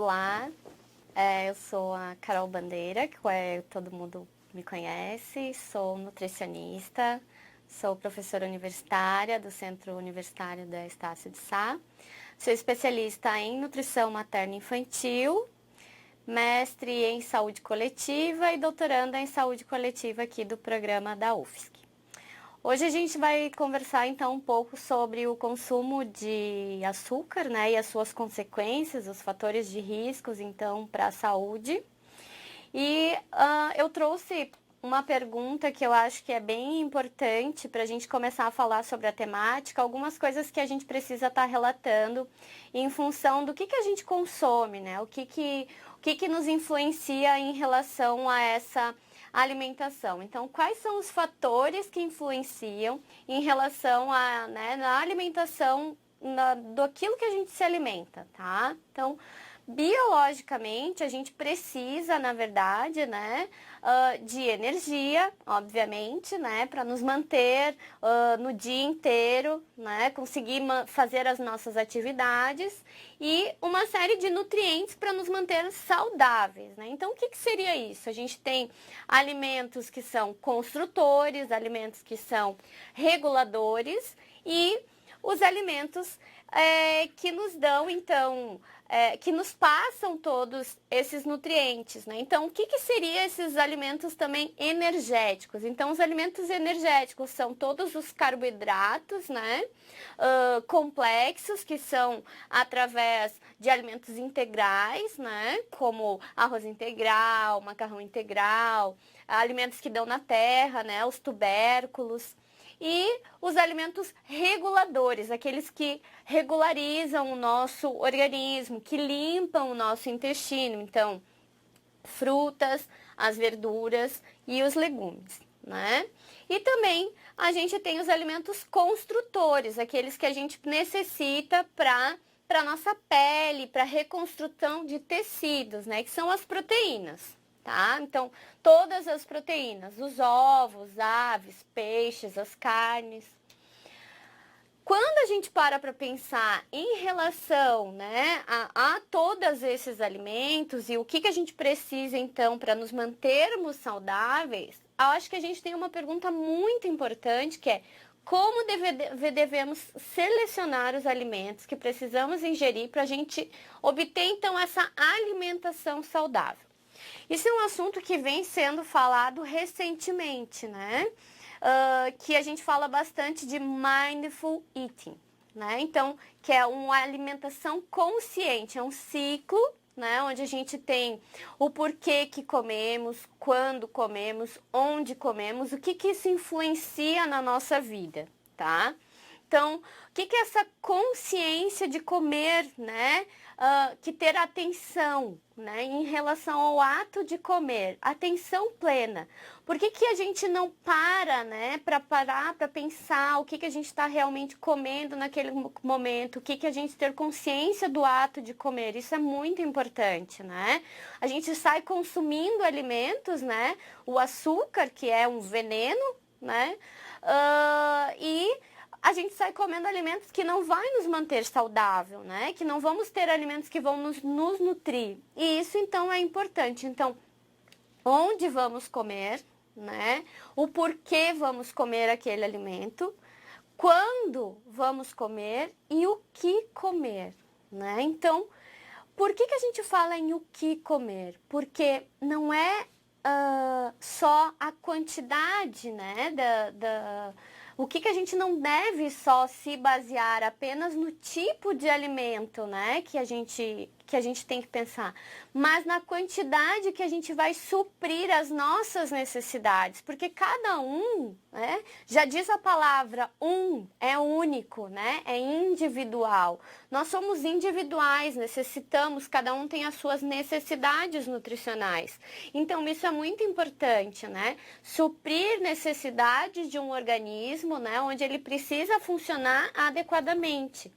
Olá, eu sou a Carol Bandeira, que todo mundo me conhece, sou nutricionista, sou professora universitária do Centro Universitário da Estácio de Sá, sou especialista em nutrição materna e infantil, mestre em saúde coletiva e doutoranda em saúde coletiva aqui do programa da UFSC. Hoje a gente vai conversar então um pouco sobre o consumo de açúcar, né, e as suas consequências, os fatores de riscos então para a saúde. E eu trouxe uma pergunta que eu acho que é bem importante para a gente começar a falar sobre a temática, algumas coisas que a gente precisa estar relatando em função do que a gente consome, né? O que nos influencia em relação a essa alimentação. Então, quais são os fatores que influenciam em relação a, né, na alimentação daquilo que a gente se alimenta, tá? Então, biologicamente, a gente precisa, na verdade, né, de energia, obviamente, né, para nos manter no dia inteiro, né, conseguir fazer as nossas atividades e uma série de nutrientes para nos manter saudáveis, né? Então, o que seria isso? A gente tem alimentos que são construtores, alimentos que são reguladores e os alimentos que nos dão, então, que nos passam todos esses nutrientes, né? Então, o que seriam esses alimentos também energéticos? Então, os alimentos energéticos são todos os carboidratos, né? Complexos, que são através de alimentos integrais, né? Como arroz integral, macarrão integral, alimentos que dão na terra, né? Os tubérculos. E os alimentos reguladores, aqueles que regularizam o nosso organismo, que limpam o nosso intestino. Então, frutas, as verduras e os legumes, né? E também a gente tem os alimentos construtores, aqueles que a gente necessita para a nossa pele, para reconstrução de tecidos, né? Que são as proteínas. Tá? Então, todas as proteínas, os ovos, aves, peixes, as carnes. Quando a gente para pensar em relação, né, a todos esses alimentos e o que a gente precisa, então, para nos mantermos saudáveis, eu acho que a gente tem uma pergunta muito importante, que é como devemos selecionar os alimentos que precisamos ingerir para a gente obter, então, essa alimentação saudável. Isso é um assunto que vem sendo falado recentemente, né? Que a gente fala bastante de mindful eating, né? Então, que é uma alimentação consciente, é um ciclo, né? Onde a gente tem o porquê que comemos, quando comemos, onde comemos, o que isso influencia na nossa vida, tá? Então, o que é essa consciência de comer, né? Que ter atenção, né? Em relação ao ato de comer, atenção plena. Por que a gente não para, né? Para parar, para pensar o que a gente está realmente comendo naquele momento, o que a gente ter consciência do ato de comer, isso é muito importante, né? A gente sai consumindo alimentos, né? O açúcar, que é um veneno, né? E a gente sai comendo alimentos que não vai nos manter saudável, né? Que não vamos ter alimentos que vão nos nutrir. E isso, então, é importante. Então, onde vamos comer, né? O porquê vamos comer aquele alimento, quando vamos comer e o que comer, né? Então, por que a gente fala em o que comer? Porque não é só a quantidade, né, o que a gente não deve só se basear apenas no tipo de alimento, né, que a gente tem que pensar, mas na quantidade que a gente vai suprir as nossas necessidades, porque cada um, né, já diz a palavra é único, né, é individual. Nós somos individuais, necessitamos, cada um tem as suas necessidades nutricionais. Então, isso é muito importante, né, suprir necessidades de um organismo, né, onde ele precisa funcionar adequadamente.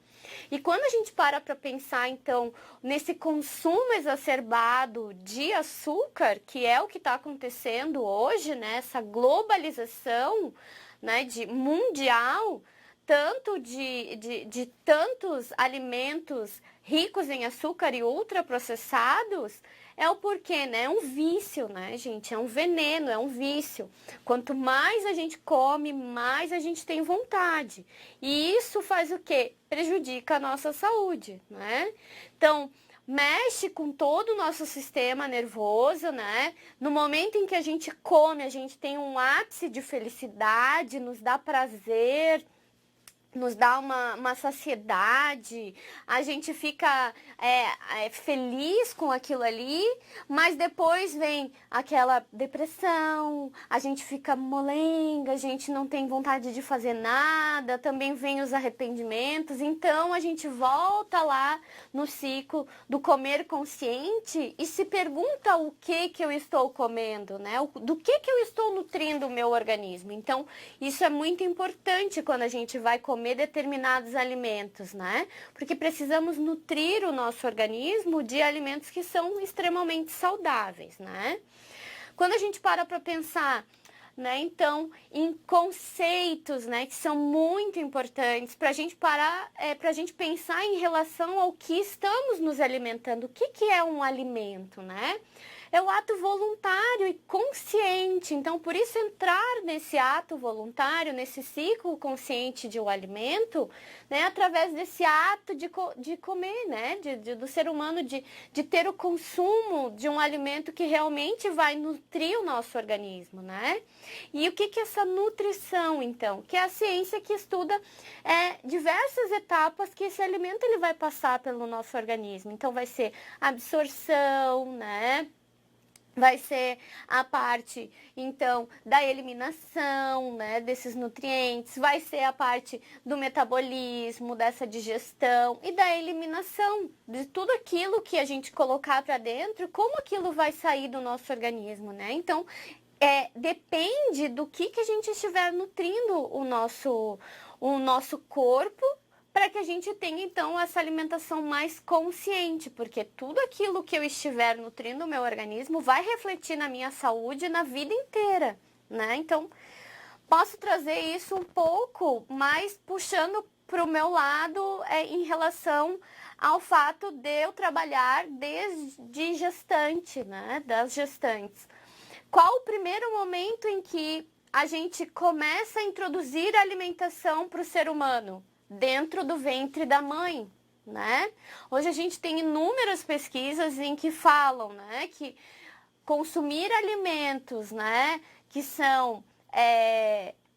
E quando a gente para pensar, então, nesse consumo exacerbado de açúcar, que é o que está acontecendo hoje, né? Essa globalização, né, mundial, tanto de tantos alimentos ricos em açúcar e ultraprocessados, é o porquê, né? É um vício, né, gente? É um veneno, é um vício. Quanto mais a gente come, mais a gente tem vontade. E isso faz o quê? Prejudica a nossa saúde, né? Então, mexe com todo o nosso sistema nervoso, né? No momento em que a gente come, a gente tem um ápice de felicidade, nos dá prazer, nos dá uma saciedade, a gente fica feliz com aquilo ali, mas depois vem aquela depressão, a gente fica molenga, a gente não tem vontade de fazer nada, também vem os arrependimentos, então a gente volta lá no ciclo do comer consciente e se pergunta o que eu estou comendo, né? Do que eu estou nutrindo o meu organismo. Então, isso é muito importante quando a gente vai comer determinados alimentos, né? Porque precisamos nutrir o nosso organismo de alimentos que são extremamente saudáveis, né? Quando a gente para pensar, né, então, em conceitos, né, que são muito importantes para a gente parar, para a gente pensar em relação ao que estamos nos alimentando. O que é um alimento, né? É o ato voluntário e consciente. Então, por isso, entrar nesse ato voluntário, nesse ciclo consciente de um alimento, né, através desse ato de comer, né, do ser humano, de ter o consumo de um alimento que realmente vai nutrir o nosso organismo, né? E o que é essa nutrição, então? Que é a ciência que estuda diversas etapas que esse alimento ele vai passar pelo nosso organismo. Então, vai ser absorção, né? Vai ser a parte, então, da eliminação, né, desses nutrientes, vai ser a parte do metabolismo, dessa digestão e da eliminação de tudo aquilo que a gente colocar para dentro, como aquilo vai sair do nosso organismo, né? Então, depende do que a gente estiver nutrindo o nosso corpo, para que a gente tenha, então, essa alimentação mais consciente, porque tudo aquilo que eu estiver nutrindo o meu organismo vai refletir na minha saúde na vida inteira, né? Então, posso trazer isso um pouco mais puxando para o meu lado em relação ao fato de eu trabalhar desde gestante, né? Das gestantes. Qual o primeiro momento em que a gente começa a introduzir a alimentação para o ser humano? Dentro do ventre da mãe, né? Hoje a gente tem inúmeras pesquisas em que falam, né, que consumir alimentos, né, que são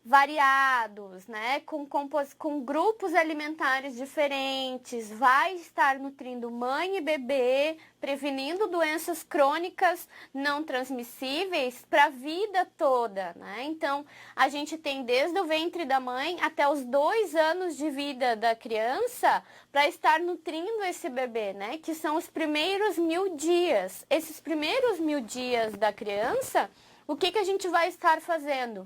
variados, né, com grupos alimentares diferentes, vai estar nutrindo mãe e bebê, prevenindo doenças crônicas não transmissíveis para a vida toda, né? Então, a gente tem desde o ventre da mãe até os 2 anos de vida da criança para estar nutrindo esse bebê, né? Que são os primeiros 1000 dias. Esses primeiros 1000 dias da criança, o que a gente vai estar fazendo?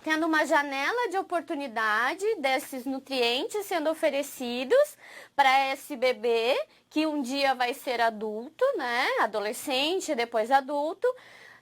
Tendo uma janela de oportunidade desses nutrientes sendo oferecidos para esse bebê, que um dia vai ser adulto, né? Adolescente, depois adulto.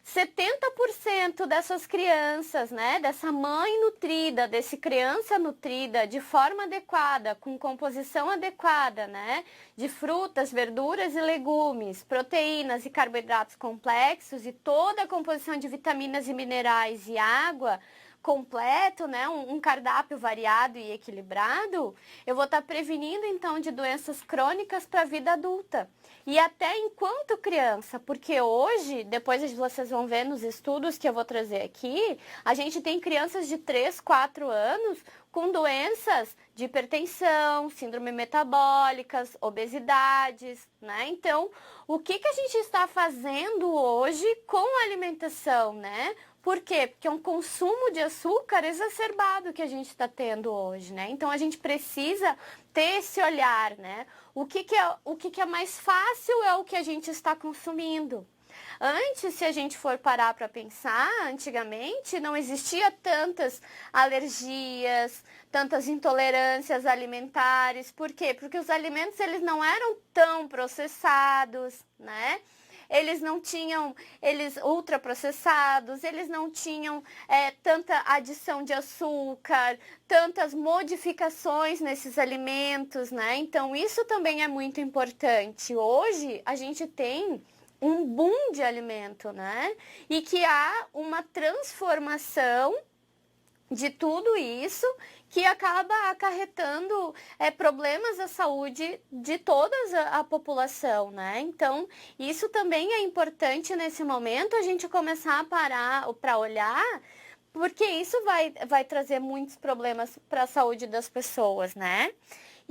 70% dessas crianças, né? Dessa mãe nutrida, desse criança nutrida de forma adequada, com composição adequada, né? De frutas, verduras e legumes, proteínas e carboidratos complexos e toda a composição de vitaminas e minerais e água completo, né, um cardápio variado e equilibrado, eu vou estar prevenindo então de doenças crônicas para a vida adulta. E até enquanto criança, porque hoje, depois vocês vão ver nos estudos que eu vou trazer aqui, a gente tem crianças de 3, 4 anos com doenças de hipertensão, síndrome metabólicas, obesidades, né? Então, o que a gente está fazendo hoje com a alimentação, né? Por quê? Porque é um consumo de açúcar exacerbado que a gente está tendo hoje, né? Então, a gente precisa ter esse olhar, né? O que é mais fácil é o que a gente está consumindo. Antes, se a gente for parar para pensar, antigamente não existia tantas alergias, tantas intolerâncias alimentares. Por quê? Porque os alimentos eles não eram tão processados, né? eles não tinham, eles ultraprocessados, eles não tinham tanta adição de açúcar, tantas modificações nesses alimentos, né? Então, isso também é muito importante. Hoje, a gente tem um boom de alimento, né? E que há uma transformação de tudo isso que acaba acarretando problemas à saúde de toda a população, né? Então, isso também é importante nesse momento a gente começar a parar para olhar, porque isso vai trazer muitos problemas para a saúde das pessoas, né?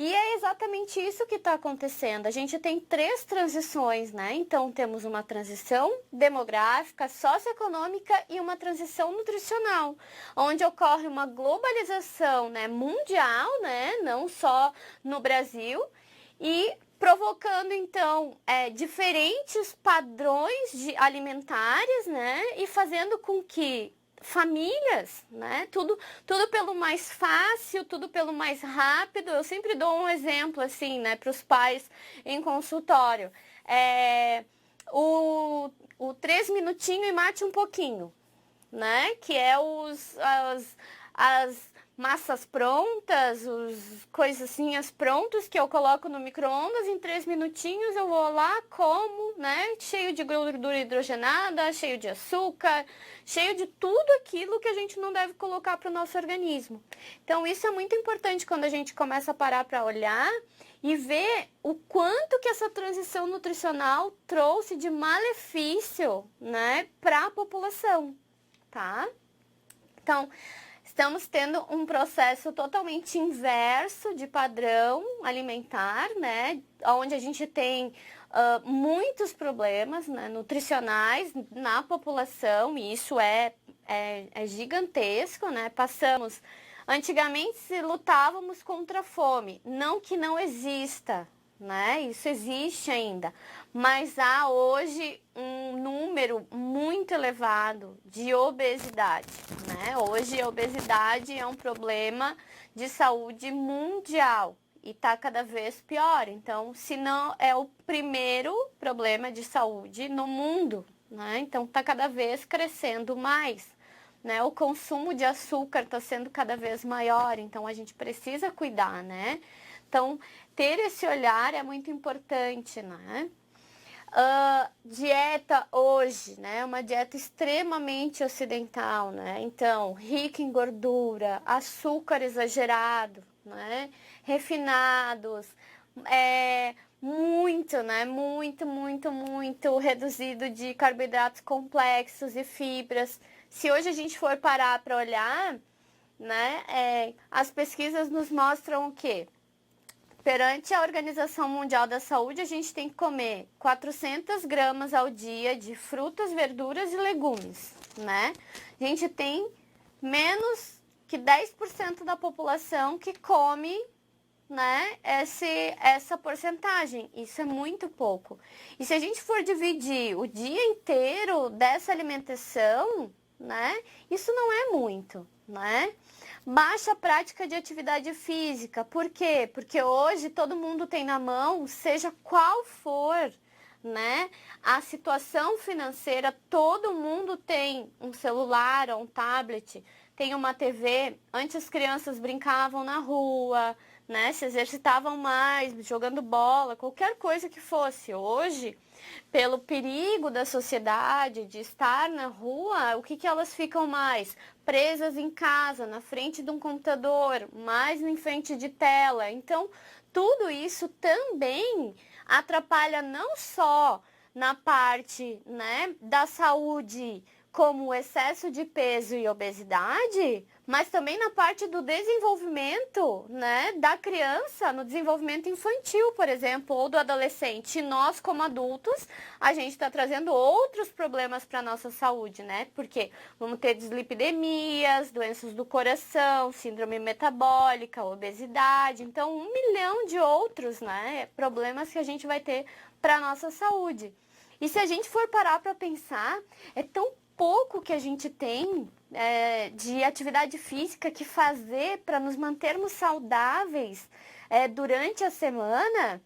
E é exatamente isso que está acontecendo. A gente tem 3 transições, né? Então, temos uma transição demográfica, socioeconômica e uma transição nutricional, onde ocorre uma globalização, né, mundial, né? Não só no Brasil, e provocando, então, diferentes padrões alimentares, né? E fazendo com que famílias, né? Tudo pelo mais fácil, tudo pelo mais rápido. Eu sempre dou um exemplo assim, né, para os pais em consultório. O 3 minutinhos e mate um pouquinho, né? Que é as massas prontas, os coisinhas prontas que eu coloco no micro-ondas, em 3 minutinhos eu vou lá, como, né? Cheio de gordura hidrogenada, cheio de açúcar, cheio de tudo aquilo que a gente não deve colocar para o nosso organismo. Então, isso é muito importante quando a gente começa a parar para olhar e ver o quanto que essa transição nutricional trouxe de malefício, né, para a população, tá? Então, estamos tendo um processo totalmente inverso de padrão alimentar, né? Onde a gente tem muitos problemas, né, nutricionais na população, e isso é gigantesco, né? Antigamente lutávamos contra a fome, não que não exista, né? Isso existe ainda, mas há hoje um número muito elevado de obesidade, né? Hoje a obesidade é um problema de saúde mundial e está cada vez pior. Então, se não é o primeiro problema de saúde no mundo, né? Então, está cada vez crescendo mais, né? O consumo de açúcar está sendo cada vez maior, então a gente precisa cuidar, né? Então, ter esse olhar é muito importante, né? Dieta hoje, né? Uma dieta extremamente ocidental, né? Então, rica em gordura, açúcar exagerado, né? Refinados, muito, né? Muito reduzido de carboidratos complexos e fibras. Se hoje a gente for parar para olhar, né? As pesquisas nos mostram o quê? Perante a Organização Mundial da Saúde, a gente tem que comer 400 gramas ao dia de frutas, verduras e legumes, né? A gente tem menos que 10% da população que come, né, essa porcentagem. Isso é muito pouco. E se a gente for dividir o dia inteiro dessa alimentação, né, isso não é muito, né? Baixa prática de atividade física. Por quê? Porque hoje todo mundo tem na mão, seja qual for, né, a situação financeira, todo mundo tem um celular ou um tablet, tem uma TV. Antes as crianças brincavam na rua, né, se exercitavam mais, jogando bola, qualquer coisa que fosse. Hoje, pelo perigo da sociedade de estar na rua, o que elas ficam mais? Presas em casa, na frente de um computador, mais em frente de tela. Então, tudo isso também atrapalha não só na parte, né, da saúde, como o excesso de peso e obesidade, mas também na parte do desenvolvimento, né, da criança, no desenvolvimento infantil, por exemplo, ou do adolescente. E nós, como adultos, a gente está trazendo outros problemas para a nossa saúde, né? Porque vamos ter dislipidemias, doenças do coração, síndrome metabólica, obesidade. Então, 1 milhão de outros, né, problemas que a gente vai ter para a nossa saúde. E se a gente for parar para pensar, é tão pouco que a gente tem de atividade física que fazer para nos mantermos saudáveis durante a semana,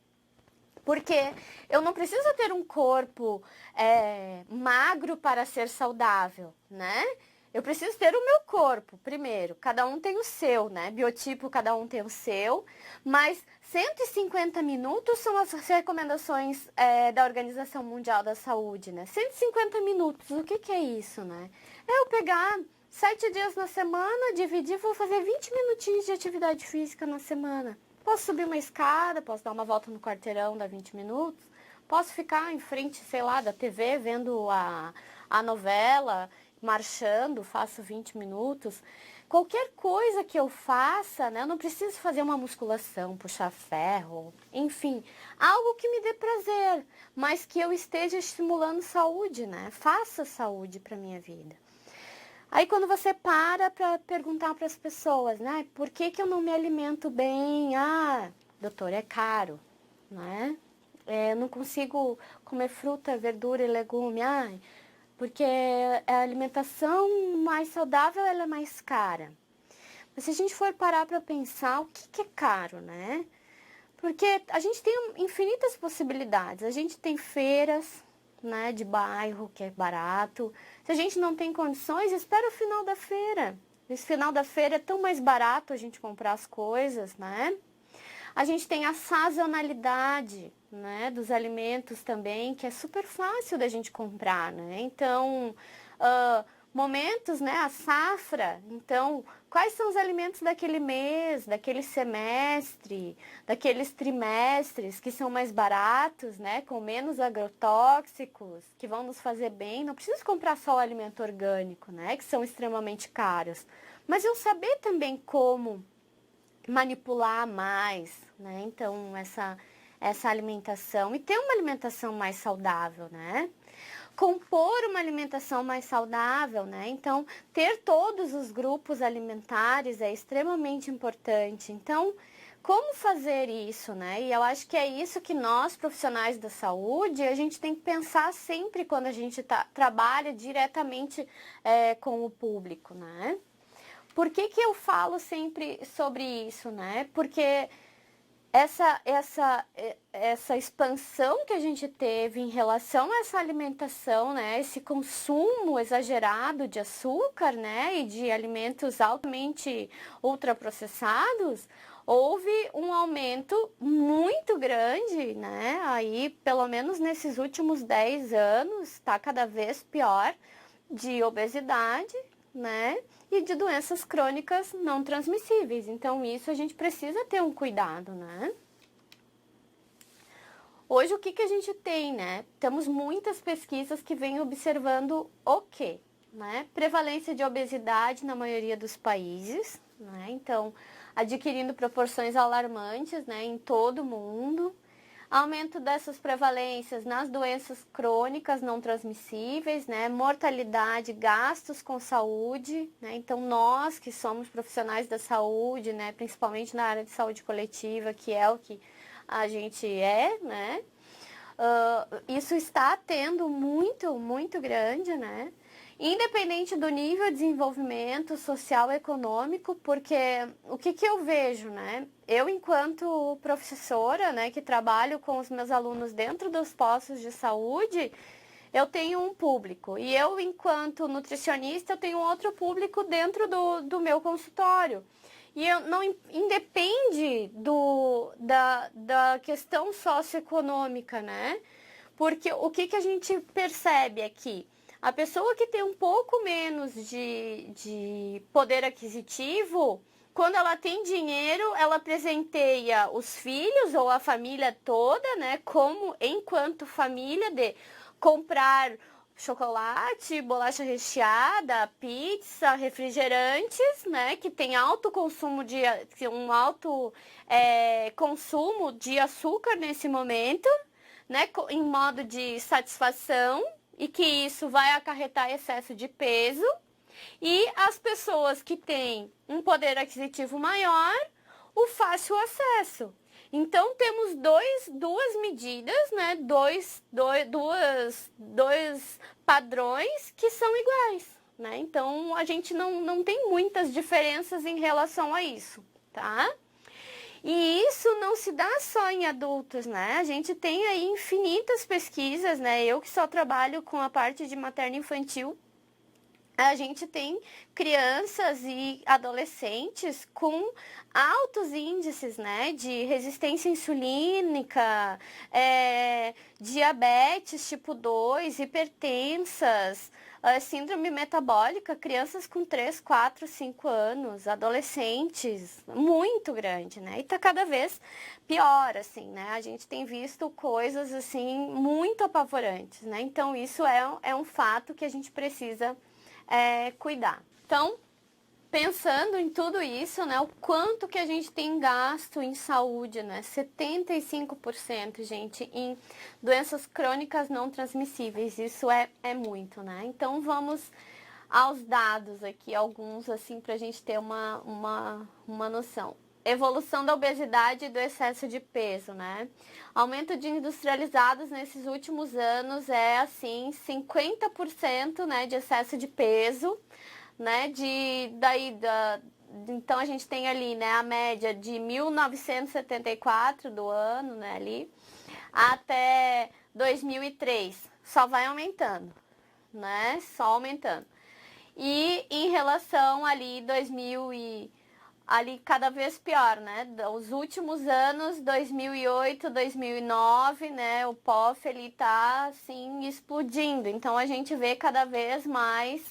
Porque eu não preciso ter um corpo magro para ser saudável, né? Eu preciso ter o meu corpo, primeiro. Cada um tem o seu, né? Biotipo, cada um tem o seu. Mas 150 minutos são as recomendações da Organização Mundial da Saúde, né? 150 minutos, o que é isso, né? É eu pegar 7 dias na semana, dividir, vou fazer 20 minutinhos de atividade física na semana. Posso subir uma escada, posso dar uma volta no quarteirão, dar 20 minutos. Posso ficar em frente, sei lá, da TV, vendo a novela, marchando, faço 20 minutos. Qualquer coisa que eu faça, né? Eu não preciso fazer uma musculação, puxar ferro, enfim, algo que me dê prazer, mas que eu esteja estimulando saúde, né? Faça saúde para minha vida. Aí quando você para perguntar para as pessoas, né? Por que eu não me alimento bem? Ah, doutor, é caro, né? Eu não consigo comer fruta, verdura e legume. Ah, porque a alimentação mais saudável ela é mais cara. Mas se a gente for parar para pensar, o que é caro, né? Porque a gente tem infinitas possibilidades. A gente tem feiras, né, de bairro, que é barato. Se a gente não tem condições, espera o final da feira. Esse final da feira é tão mais barato a gente comprar as coisas, né? A gente tem a sazonalidade, né, dos alimentos também, que é super fácil da gente comprar, né? Então, momentos, né, a safra. Então, quais são os alimentos daquele mês, daquele semestre, daqueles trimestres que são mais baratos, né, com menos agrotóxicos, que vão nos fazer bem? Não preciso comprar só o alimento orgânico, né, que são extremamente caros. Mas eu saber também como manipular mais, né? Então, essa alimentação e ter uma alimentação mais saudável, né? Compor uma alimentação mais saudável, né? Então, ter todos os grupos alimentares é extremamente importante. Então, como fazer isso, né? E eu acho que é isso que nós, profissionais da saúde, a gente tem que pensar sempre quando a gente trabalha diretamente com o público, né? Por que eu falo sempre sobre isso, né? Porque essa expansão que a gente teve em relação a essa alimentação, né? Esse consumo exagerado de açúcar, né? E de alimentos altamente ultraprocessados, houve um aumento muito grande, né? Aí, pelo menos nesses últimos 10 anos, está cada vez pior, de obesidade, né? E de doenças crônicas não transmissíveis. Então, isso a gente precisa ter um cuidado, né? Hoje, o que a gente tem, né? Temos muitas pesquisas que vêm observando o quê? Né? Prevalência de obesidade na maioria dos países, né? Então, adquirindo proporções alarmantes, né? Em todo o mundo. Aumento dessas prevalências nas doenças crônicas não transmissíveis, né? Mortalidade, gastos com saúde, né? Então, nós que somos profissionais da saúde, né? Principalmente na área de saúde coletiva, que é o que a gente é, né? Isso está tendo muito grande, né? Independente do nível de desenvolvimento social e econômico, porque o que eu vejo, né? Eu, enquanto professora, né, que trabalho com os meus alunos dentro dos postos de saúde, eu tenho um público. E eu, enquanto nutricionista, eu tenho outro público dentro do meu consultório. E eu, não independe da questão socioeconômica, né? Porque o que a gente percebe aqui? A pessoa que tem um pouco menos de poder aquisitivo, quando ela tem dinheiro, ela presenteia os filhos ou a família toda, né? Como enquanto família de comprar chocolate, bolacha recheada, pizza, refrigerantes, né? Que tem alto consumo um alto consumo de açúcar nesse momento, né? Em modo de satisfação. E que isso vai acarretar excesso de peso. E as pessoas que têm um poder aquisitivo maior, o fácil acesso. Então, temos duas medidas, né? Dois padrões que são iguais, né? Então, a gente não tem muitas diferenças em relação a isso, tá? E isso não se dá só em adultos, né? A gente tem aí infinitas pesquisas, né? Eu que só trabalho com a parte de materno-infantil, a gente tem crianças e adolescentes com altos índices, né, de resistência insulínica, diabetes tipo 2, hipertensas, síndrome metabólica, crianças com 3, 4, 5 anos, adolescentes, muito grande, né? E tá cada vez pior, assim, né? A gente tem visto coisas, assim, muito apavorantes, né? Então, isso é um fato que a gente precisa cuidar. Então, pensando em tudo isso, né, o quanto que a gente tem gasto em saúde, né, 75%, gente, em doenças crônicas não transmissíveis, isso é muito, né, então vamos aos dados aqui, alguns, assim, pra gente ter uma noção. Evolução da obesidade e do excesso de peso, né? Aumento de industrializados nesses últimos anos é, assim, 50%, né, de excesso de peso, né? Então, a gente tem ali, né, a média de 1974 do ano, né, ali, até 2003. Só vai aumentando, né? Só aumentando. E em relação ali 2000 ali cada vez pior, né? Os últimos anos, 2008, 2009, né? O POF, ele tá, assim, explodindo. Então, a gente vê cada vez mais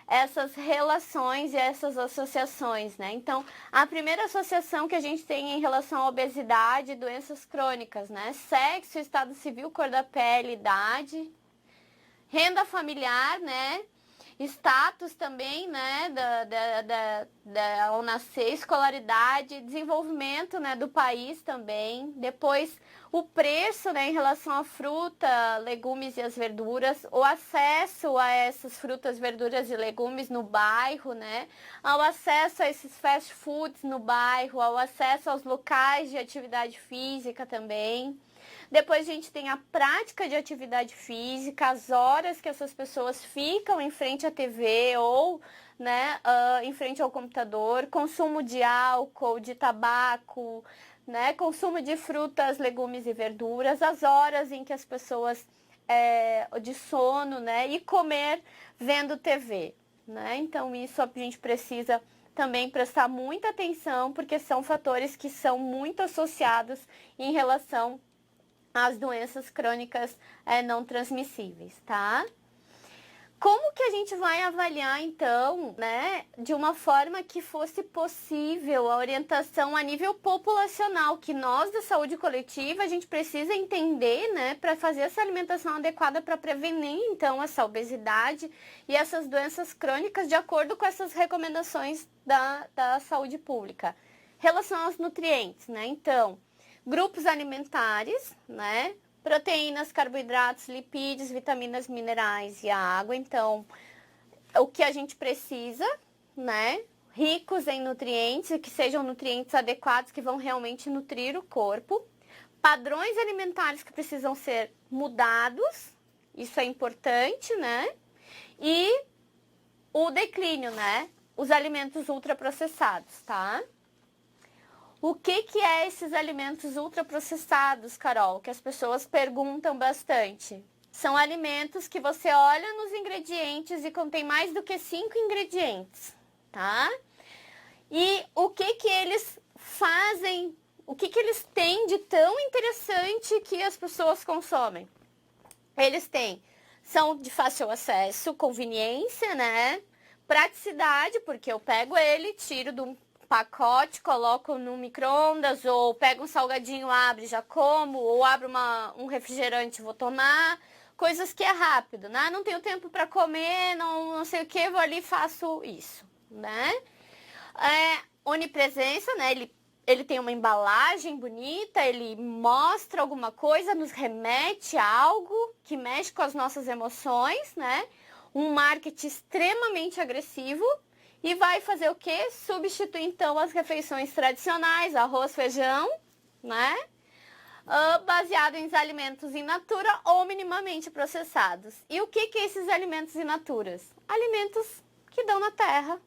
essas relações e essas associações, né? Então, a primeira associação que a gente tem em relação à obesidade e doenças crônicas, né? Sexo, estado civil, cor da pele, idade, renda familiar, né? Status também, né, ao nascer, escolaridade, desenvolvimento, né, do país também. Depois, o preço, né, em relação à fruta, legumes e as verduras, o acesso a essas frutas, verduras e legumes no bairro, né, ao acesso a esses fast foods no bairro, ao acesso aos locais de atividade física também. Depois a gente tem a prática de atividade física, as horas que essas pessoas ficam em frente à TV ou, né, em frente ao computador, consumo de álcool, de tabaco, né, consumo de frutas, legumes e verduras, as horas em que as pessoas de sono, né, e comer vendo TV, né? Então isso a gente precisa também prestar muita atenção, porque são fatores que são muito associados em relação as doenças crônicas não transmissíveis, tá? Como que a gente vai avaliar, então, né, de uma forma que fosse possível a orientação a nível populacional, que nós da saúde coletiva, a gente precisa entender, né, para fazer essa alimentação adequada para prevenir, então, essa obesidade e essas doenças crônicas de acordo com essas recomendações da saúde pública. Relação aos nutrientes, né, então, grupos alimentares, né, proteínas, carboidratos, lipídios, vitaminas, minerais e a água. Então, o que a gente precisa, né? Ricos em nutrientes, que sejam nutrientes adequados, que vão realmente nutrir o corpo. Padrões alimentares que precisam ser mudados, isso é importante, né? E o declínio, né? Os alimentos ultraprocessados, tá? O que é esses alimentos ultraprocessados, Carol? Que as pessoas perguntam bastante. São alimentos que você olha nos ingredientes e contém mais do que 5 ingredientes, tá? E o que eles fazem, o que eles têm de tão interessante que as pessoas consomem? Eles são de fácil acesso, conveniência, né? Praticidade, porque eu pego ele, tiro do pacote, coloco no micro-ondas, ou pego um salgadinho, abre, já como, ou abro um refrigerante, vou tomar. Coisas que é rápido, né? Não tenho tempo para comer, não sei o que, vou ali e faço isso, né? Onipresença, né? Ele tem uma embalagem bonita, ele mostra alguma coisa, nos remete a algo que mexe com as nossas emoções, né? Um marketing extremamente agressivo. E vai fazer o quê? Substituir, então, as refeições tradicionais, arroz, feijão, né? Baseado em alimentos in natura ou minimamente processados. E o que é esses alimentos in naturas? Alimentos que dão na terra,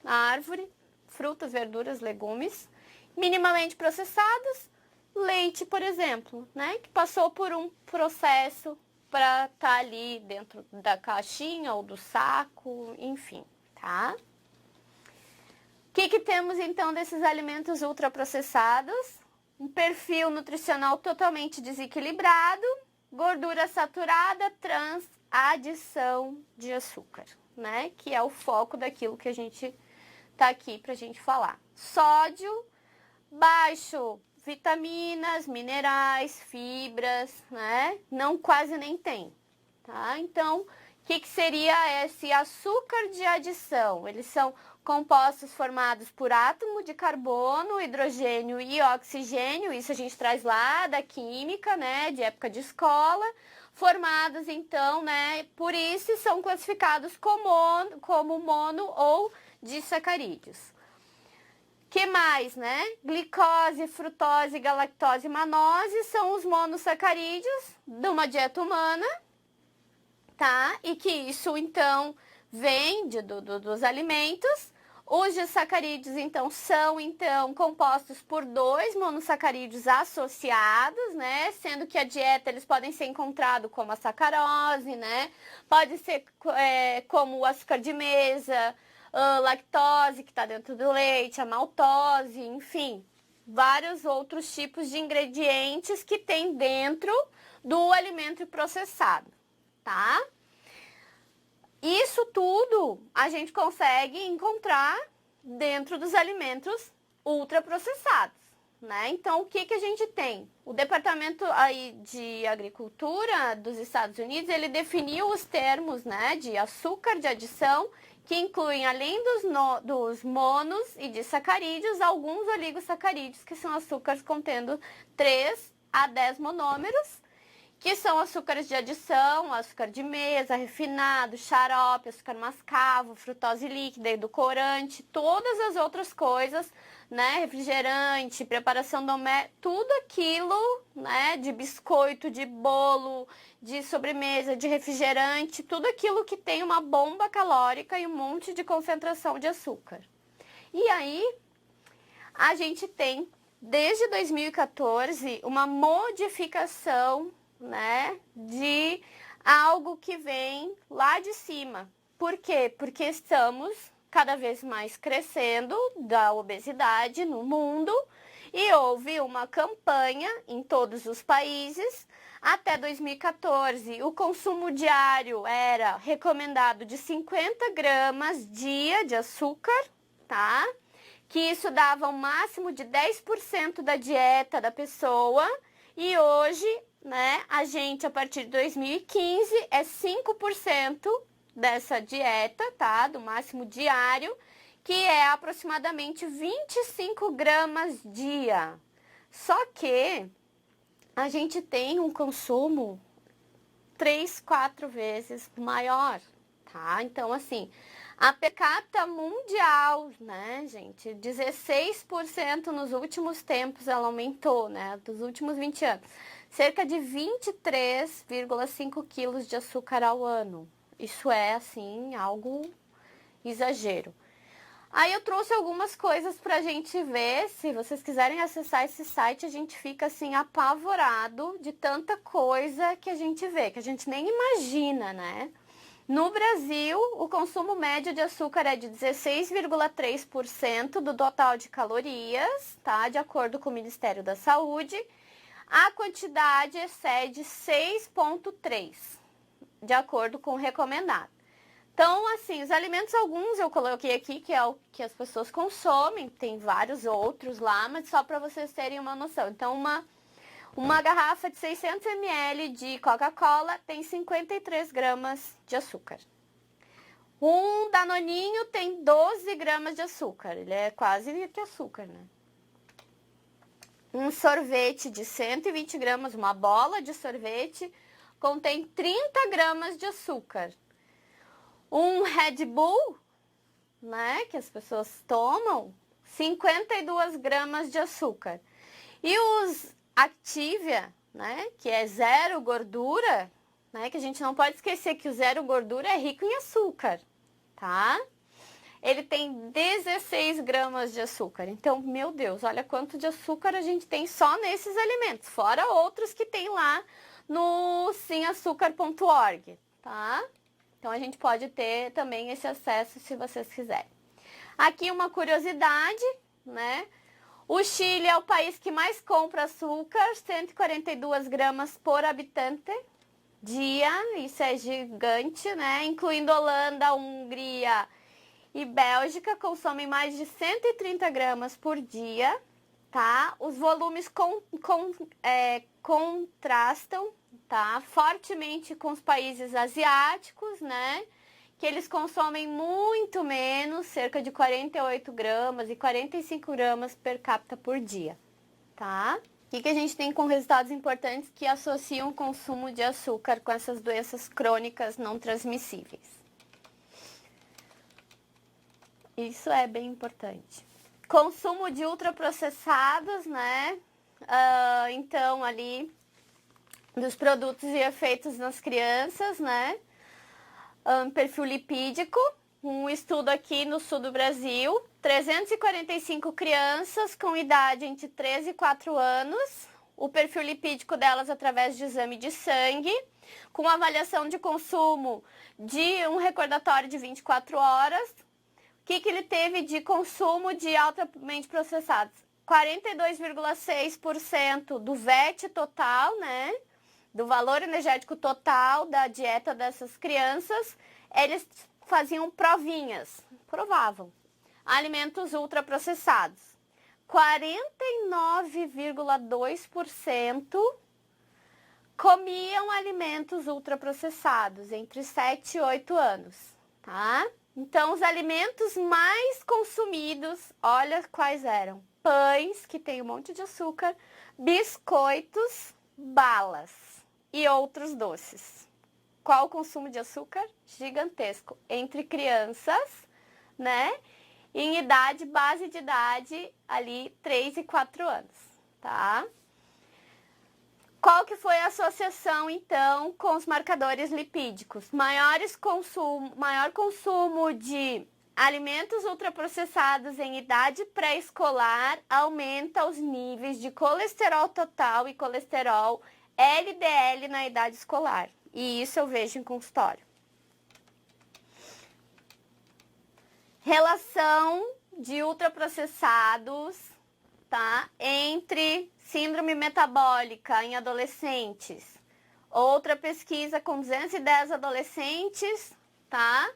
na árvore, frutas, verduras, legumes. Minimamente processados, leite, por exemplo, né? Que passou por um processo para estar ali dentro da caixinha ou do saco, enfim, tá? O que temos então desses alimentos ultraprocessados? Um perfil nutricional totalmente desequilibrado, gordura saturada, trans, adição de açúcar, né? Que é o foco daquilo que a gente tá aqui pra gente falar. Sódio, baixo, vitaminas, minerais, fibras, né? Não, quase nem tem, tá? Então, o que seria esse açúcar de adição? Eles são compostos formados por átomo de carbono, hidrogênio e oxigênio, isso a gente traz lá da química, né, de época de escola, formados então, né, por isso são classificados como mono ou disacarídeos. Que mais, né? Glicose, frutose, galactose e manose são os monossacarídeos de uma dieta humana, tá? E que isso, então, vem dos alimentos. Os disacarídeos, então, são, então, compostos por 2 monossacarídeos associados, né? Sendo que a dieta, eles podem ser encontrados como a sacarose, né? Pode ser como o açúcar de mesa, a lactose, que está dentro do leite, a maltose, enfim. Vários outros tipos de ingredientes que tem dentro do alimento processado, tá? Isso tudo a gente consegue encontrar dentro dos alimentos ultraprocessados, né? Então, o que a gente tem? O Departamento aí de Agricultura dos Estados Unidos, ele definiu os termos, né, de açúcar de adição, que incluem, além dos monos e disacarídeos, alguns oligosacarídeos, que são açúcares contendo 3 a 10 monômeros, que são açúcares de adição, açúcar de mesa, refinado, xarope, açúcar mascavo, frutose líquida, edulcorante, todas as outras coisas, né, refrigerante, preparação doméstica, tudo aquilo, né, de biscoito, de bolo, de sobremesa, de refrigerante, tudo aquilo que tem uma bomba calórica e um monte de concentração de açúcar. E aí, a gente tem, desde 2014, uma modificação, né, de algo que vem lá de cima. Por quê? Porque estamos cada vez mais crescendo da obesidade no mundo e houve uma campanha em todos os países. Até 2014, o consumo diário era recomendado de 50 gramas dia de açúcar, tá? Que isso dava um máximo de 10% da dieta da pessoa. E hoje, né, a gente, a partir de 2015, é 5% dessa dieta, tá? Do máximo diário, que é aproximadamente 25 gramas dia. Só que a gente tem um consumo 3, 4 vezes maior, tá? Então, assim, a per capita mundial, né, gente, 16% nos últimos tempos ela aumentou, né, dos últimos 20 anos. Cerca de 23,5 quilos de açúcar ao ano. Isso é, assim, algo exagero. Aí eu trouxe algumas coisas pra gente ver. Se vocês quiserem acessar esse site, a gente fica, assim, apavorado de tanta coisa que a gente vê, que a gente nem imagina, né? No Brasil, o consumo médio de açúcar é de 16,3% do total de calorias, tá? De acordo com o Ministério da Saúde. A quantidade excede 6,3, de acordo com o recomendado. Então, assim, os alimentos, alguns eu coloquei aqui, que é o que as pessoas consomem, tem vários outros lá, mas só para vocês terem uma noção. Então, uma garrafa de 600 ml de Coca-Cola tem 53 gramas de açúcar. Um danoninho tem 12 gramas de açúcar. Ele é quase que açúcar, né? Um sorvete de 120 gramas, uma bola de sorvete, contém 30 gramas de açúcar. Um Red Bull, né, que as pessoas tomam, 52 gramas de açúcar. E os Activia, né, que é zero gordura, né, que a gente não pode esquecer que o zero gordura é rico em açúcar, tá? ele tem 16 gramas de açúcar. Então, meu Deus, olha quanto de açúcar a gente tem só nesses alimentos, fora outros que tem lá no simaçucar.org, tá? Então, a gente pode ter também esse acesso se vocês quiserem. Aqui uma curiosidade, né? O Chile é o país que mais compra açúcar, 142 gramas por habitante dia, isso é gigante, né? Incluindo Holanda, Hungria e Bélgica, consomem mais de 130 gramas por dia, tá? Os volumes contrastam, tá? Fortemente com os países asiáticos, né? Que eles consomem muito menos, cerca de 48 gramas e 45 gramas per capita por dia, tá? O que a gente tem com resultados importantes que associam o consumo de açúcar com essas doenças crônicas não transmissíveis? Isso é bem importante. Consumo de ultraprocessados, né? Então, ali, dos produtos e efeitos nas crianças, né? Perfil lipídico, um estudo aqui no sul do Brasil, 345 crianças com idade entre 3 e 4 anos, o perfil lipídico delas através de exame de sangue, com avaliação de consumo de um recordatório de 24 horas. O que ele teve de consumo de altamente processados? 42,6% do VET total, né? Do valor energético total da dieta dessas crianças, eles faziam provinhas, provavam. Alimentos ultraprocessados. 49,2% comiam alimentos ultraprocessados entre 7 e 8 anos, tá? Então, os alimentos mais consumidos, olha quais eram. Pães, que tem um monte de açúcar, biscoitos, balas e outros doces. Qual o consumo de açúcar? Gigantesco. Entre crianças, né? Em idade, base de idade, ali 3 e 4 anos, tá? Qual que foi a associação, então, com os marcadores lipídicos? Maior consumo de alimentos ultraprocessados em idade pré-escolar aumenta os níveis de colesterol total e colesterol LDL na idade escolar. E isso eu vejo em consultório. Relação de ultraprocessados, tá? Entre síndrome metabólica em adolescentes. Outra pesquisa com 210 adolescentes, tá?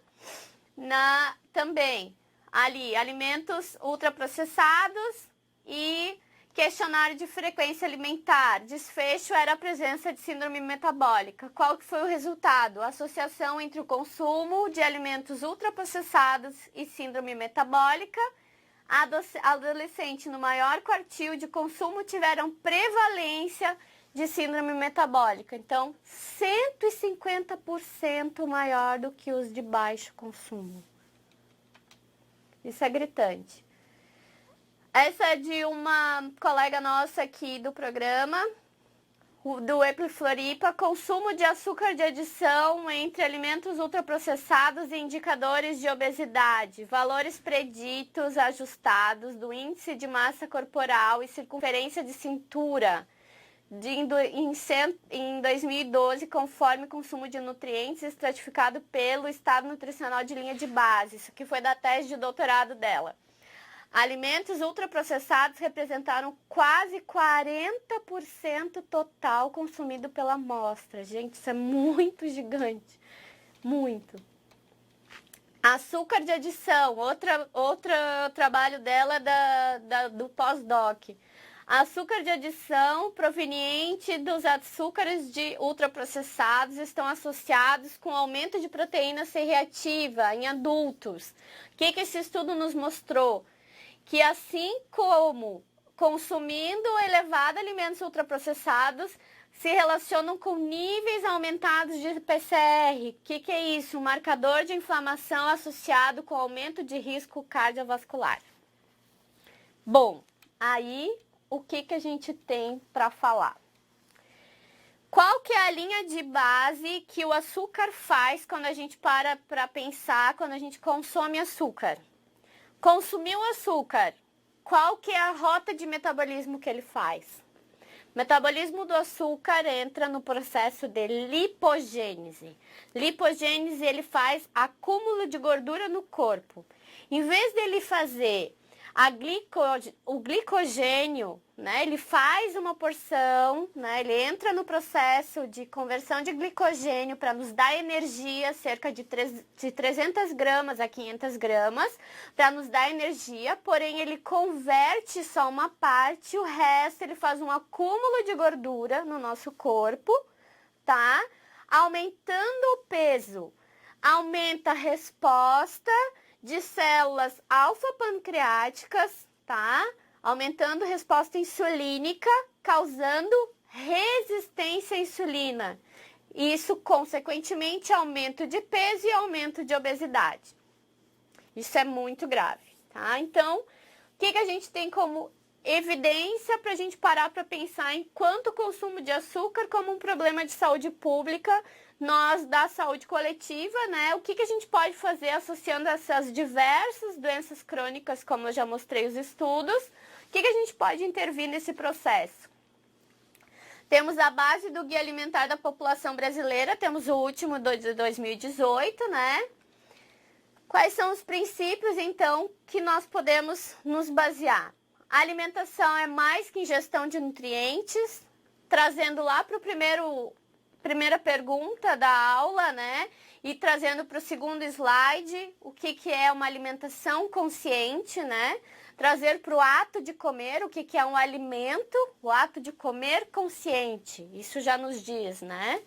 Também ali alimentos ultraprocessados e questionário de frequência alimentar. Desfecho era a presença de síndrome metabólica. Qual que foi o resultado? A associação entre o consumo de alimentos ultraprocessados e síndrome metabólica. Adolescente no maior quartil de consumo tiveram prevalência de síndrome metabólica. Então, 150% maior do que os de baixo consumo. Isso é gritante. Essa é de uma colega nossa aqui do programa, do EPI Floripa, consumo de açúcar de adição entre alimentos ultraprocessados e indicadores de obesidade, valores preditos ajustados do índice de massa corporal e circunferência de cintura em 2012, conforme consumo de nutrientes estratificado pelo estado nutricional de linha de base. Isso aqui foi da tese de doutorado dela. Alimentos ultraprocessados representaram quase 40% total consumido pela amostra. Gente, isso é muito gigante. Muito. Açúcar de adição, outro trabalho dela do pós-doc. Açúcar de adição proveniente dos açúcares de ultraprocessados estão associados com aumento de proteína C reativa em adultos. O que esse estudo nos mostrou? Que assim como consumindo elevado alimentos ultraprocessados, se relacionam com níveis aumentados de PCR. O que é isso? Um marcador de inflamação associado com aumento de risco cardiovascular. Bom, aí o que a gente tem para falar? Qual que é a linha de base que o açúcar faz quando a gente para pensar, quando a gente consome açúcar? Consumiu açúcar, qual que é a rota de metabolismo que ele faz? O metabolismo do açúcar entra no processo de lipogênese. Lipogênese, ele faz acúmulo de gordura no corpo. Em vez dele fazer o glicogênio, né, ele faz uma porção, né, ele entra no processo de conversão de glicogênio para nos dar energia, cerca de 300 gramas a 500 gramas, para nos dar energia, porém ele converte só uma parte, o resto ele faz um acúmulo de gordura no nosso corpo, tá? Aumentando o peso, aumenta a resposta de células alfa-pancreáticas, tá? Aumentando a resposta insulínica, causando resistência à insulina. Isso, consequentemente, aumento de peso e aumento de obesidade. Isso é muito grave, tá? Então, o que a gente tem como evidência para a gente parar para pensar em quanto o consumo de açúcar como um problema de saúde pública, nós da saúde coletiva, né? O que a gente pode fazer associando essas diversas doenças crônicas, como eu já mostrei os estudos, o que a gente pode intervir nesse processo? Temos a base do Guia Alimentar da População Brasileira, temos o último de 2018, né? Quais são os princípios, então, que nós podemos nos basear? A alimentação é mais que ingestão de nutrientes, trazendo lá para o primeira pergunta da aula, né? E trazendo para o segundo slide o que é uma alimentação consciente, né? Trazer para o ato de comer o que é um alimento, o ato de comer consciente. Isso já nos diz, né?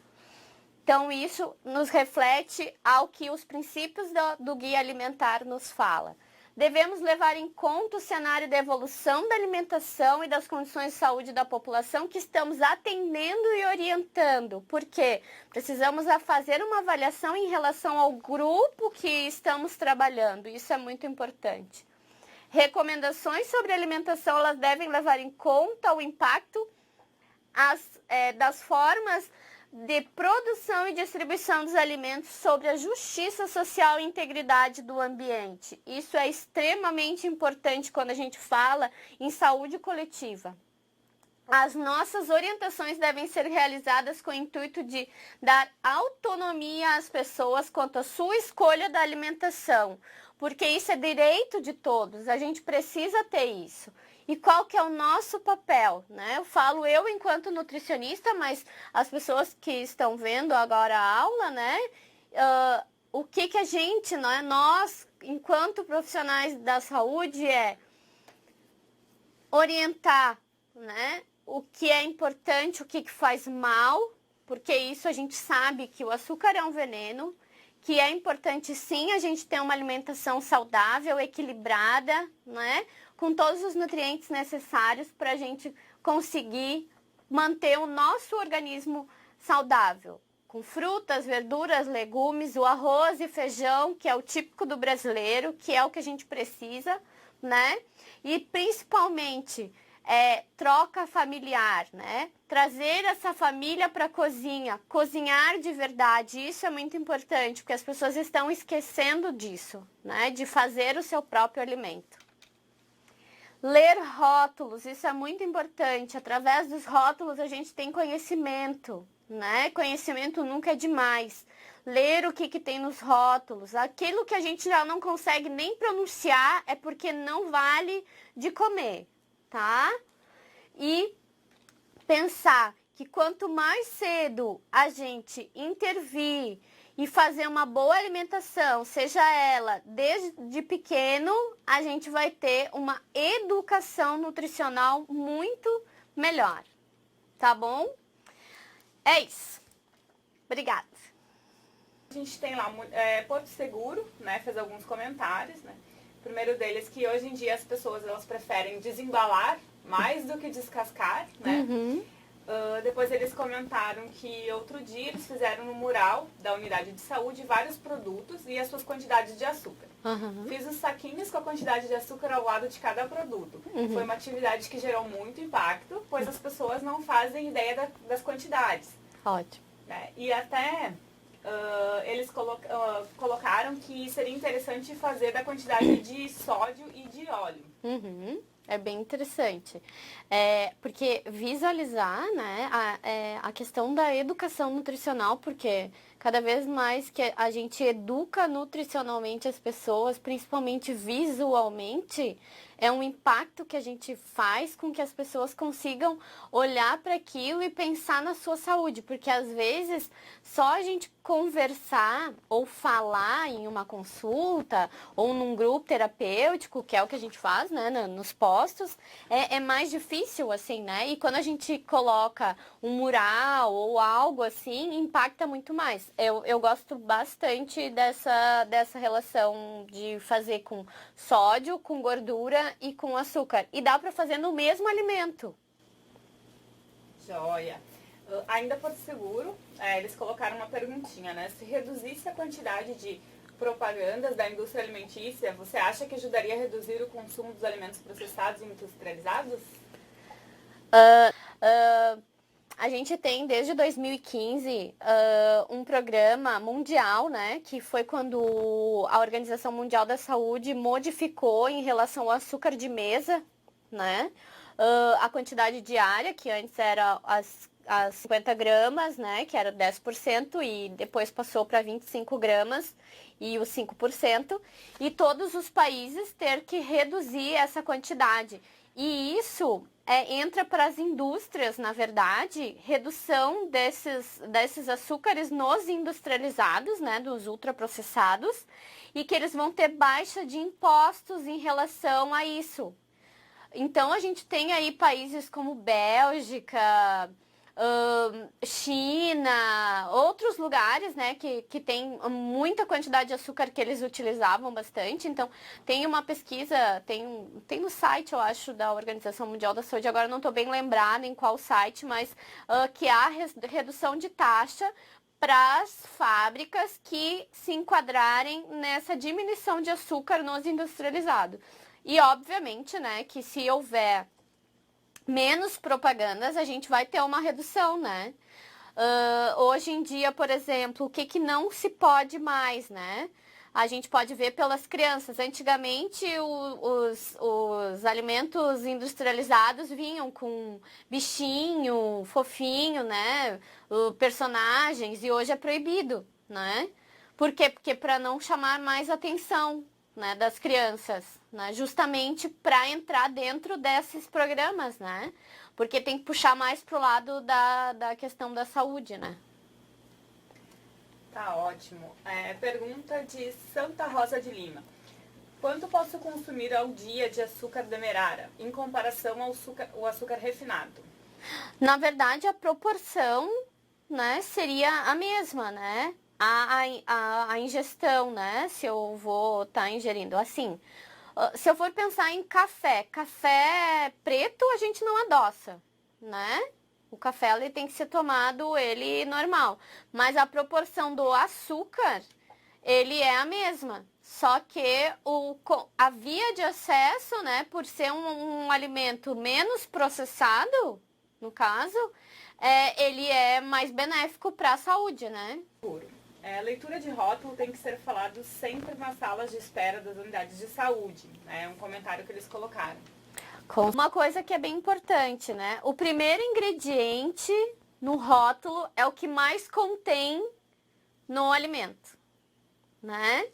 Então, isso nos reflete ao que os princípios do Guia Alimentar nos fala. Devemos levar em conta o cenário da evolução da alimentação e das condições de saúde da população que estamos atendendo e orientando. Por quê? Precisamos fazer uma avaliação em relação ao grupo que estamos trabalhando. Isso é muito importante. Recomendações sobre alimentação, elas devem levar em conta o impacto das formas de produção e distribuição dos alimentos sobre a justiça social e integridade do ambiente. Isso é extremamente importante quando a gente fala em saúde coletiva. As nossas orientações devem ser realizadas com o intuito de dar autonomia às pessoas quanto à sua escolha da alimentação, porque isso é direito de todos, a gente precisa ter isso. E qual que é o nosso papel, né? Eu falo eu enquanto nutricionista, mas as pessoas que estão vendo agora a aula, né? O que a gente, né? Nós, enquanto profissionais da saúde, orientar, né? O que é importante, o que faz mal, porque isso a gente sabe que o açúcar é um veneno, que é importante sim a gente ter uma alimentação saudável, equilibrada, né? Com todos os nutrientes necessários para a gente conseguir manter o nosso organismo saudável. Com frutas, verduras, legumes, o arroz e feijão, que é o típico do brasileiro, que é o que a gente precisa, né? E principalmente troca familiar, né? Trazer essa família para a cozinha, cozinhar de verdade, isso é muito importante, porque as pessoas estão esquecendo disso, né? De fazer o seu próprio alimento. Ler rótulos, isso é muito importante. Através dos rótulos a gente tem conhecimento, né? Conhecimento nunca é demais. Ler o que tem nos rótulos. Aquilo que a gente já não consegue nem pronunciar é porque não vale de comer, tá? E pensar que quanto mais cedo a gente intervir e fazer uma boa alimentação, seja ela desde pequeno, a gente vai ter uma educação nutricional muito melhor, tá bom? É isso. Obrigada. A gente tem lá Porto Seguro, né, fez alguns comentários, né? O primeiro deles que hoje em dia as pessoas elas preferem desembalar mais do que descascar, né? Uhum. Depois eles comentaram que outro dia eles fizeram no mural da unidade de saúde vários produtos e as suas quantidades de açúcar. Uhum. Fiz os saquinhos com a quantidade de açúcar ao lado de cada produto. Uhum. Foi uma atividade que gerou muito impacto, pois as pessoas não fazem ideia das quantidades. Ótimo. Né? E até eles colocaram comentaram que seria interessante fazer da quantidade de sódio e de óleo. Uhum. É bem interessante, porque visualizar, né, a questão da educação nutricional, porque cada vez mais que a gente educa nutricionalmente as pessoas, principalmente visualmente, é um impacto que a gente faz com que as pessoas consigam olhar para aquilo e pensar na sua saúde, porque às vezes só a gente conversar ou falar em uma consulta ou num grupo terapêutico, que é o que a gente faz, né, nos postos, é mais difícil, assim, né? E quando a gente coloca um mural ou algo assim, impacta muito mais. Eu gosto bastante dessa relação de fazer com sódio, com gordura e com açúcar. E dá para fazer no mesmo alimento. Joia. Ainda Porto Seguro, eles colocaram uma perguntinha, né? Se reduzisse a quantidade de propagandas da indústria alimentícia, você acha que ajudaria a reduzir o consumo dos alimentos processados e industrializados? A gente tem desde 2015 um programa mundial, né? Que foi quando a Organização Mundial da Saúde modificou em relação ao açúcar de mesa, né? A quantidade diária, que antes era as 50 gramas, né? Que era 10%, e depois passou para 25 gramas e os 5%. E todos os países ter que reduzir essa quantidade. E isso entra para as indústrias, na verdade, redução desses açúcares nos industrializados, né, dos ultraprocessados, e que eles vão ter baixa de impostos em relação a isso. Então, a gente tem aí países como Bélgica, China, outros lugares, né, que tem muita quantidade de açúcar que eles utilizavam bastante. Então, tem uma pesquisa, tem no site, eu acho, da Organização Mundial da Saúde, agora não estou bem lembrada em qual site, mas que há redução de taxa para as fábricas que se enquadrarem nessa diminuição de açúcar nos industrializados. E, obviamente, né, que se houver menos propagandas, a gente vai ter uma redução, né? Hoje em dia, por exemplo, o que não se pode mais, né? A gente pode ver pelas crianças. Antigamente, os alimentos industrializados vinham com bichinho, fofinho, né? Personagens, e hoje é proibido, né? Por quê? Porque para não chamar mais atenção, né, das crianças, né, justamente para entrar dentro desses programas, né, porque tem que puxar mais pro lado da questão da saúde, né. Tá ótimo. Pergunta de Santa Rosa de Lima. Quanto posso consumir ao dia de açúcar demerara, em comparação ao açúcar refinado? Na verdade, a proporção, né, seria a mesma, né, a ingestão, né, se eu vou estar ingerindo. Assim, se eu for pensar em café preto a gente não adoça, né? O café ele tem que ser tomado ele normal, mas a proporção do açúcar ele é a mesma, só que a via de acesso, né, por ser um alimento menos processado, no caso, ele é mais benéfico para a saúde, né? Leitura de rótulo tem que ser falado sempre nas salas de espera das unidades de saúde. É um comentário que eles colocaram. Uma coisa que é bem importante, né? O primeiro ingrediente no rótulo é o que mais contém no alimento, né?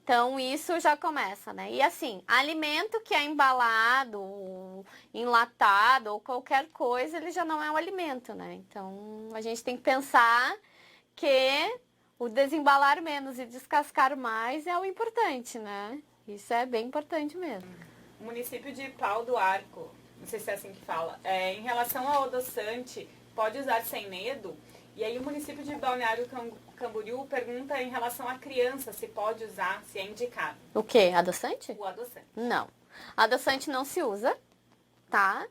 Então, isso já começa, né? E assim, alimento que é embalado, enlatado ou qualquer coisa, ele já não é um alimento, né? Então, a gente tem que pensar que o desembalar menos e descascar mais é o importante, né? Isso é bem importante mesmo. O município de Pau do Arco, não sei se é assim que fala, em relação ao adoçante, pode usar sem medo? E aí o município de Balneário Camboriú pergunta em relação à criança, se pode usar, se é indicado. O quê? Adoçante? O adoçante. Não. Adoçante não se usa, tá?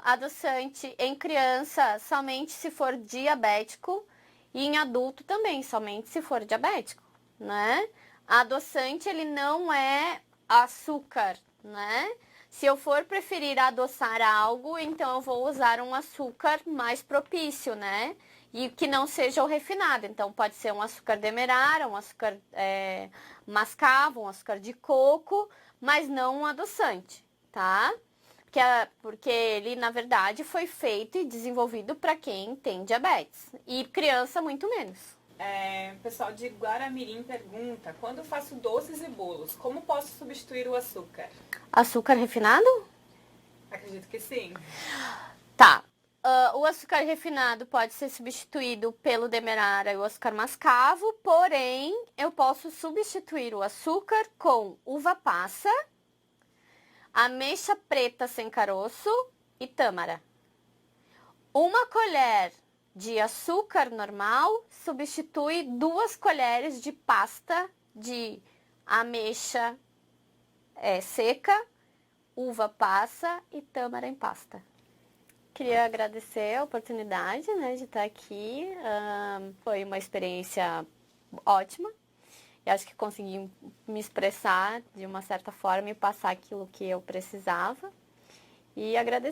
Adoçante em criança somente se for diabético e em adulto também, somente se for diabético, né? Adoçante, ele não é açúcar, né? Se eu for preferir adoçar algo, então eu vou usar um açúcar mais propício, né? e que não seja o refinado. Então, pode ser um açúcar demerara, um açúcar mascavo, um açúcar de coco, mas não um adoçante, tá? Porque ele, na verdade, foi feito e desenvolvido para quem tem diabetes. E criança, muito menos. O pessoal de Guaramirim pergunta, quando faço doces e bolos, como posso substituir o açúcar? Açúcar refinado? Acredito que sim. Tá. O açúcar refinado pode ser substituído pelo demerara e o açúcar mascavo, porém, eu posso substituir o açúcar com uva passa, ameixa preta sem caroço e tâmara. Uma colher de açúcar normal substitui 2 colheres de pasta de ameixa seca, uva passa e tâmara em pasta. Queria agradecer a oportunidade, né, de estar aqui. Foi uma experiência ótima. Eu acho que consegui me expressar de uma certa forma e passar aquilo que eu precisava. E agradecer.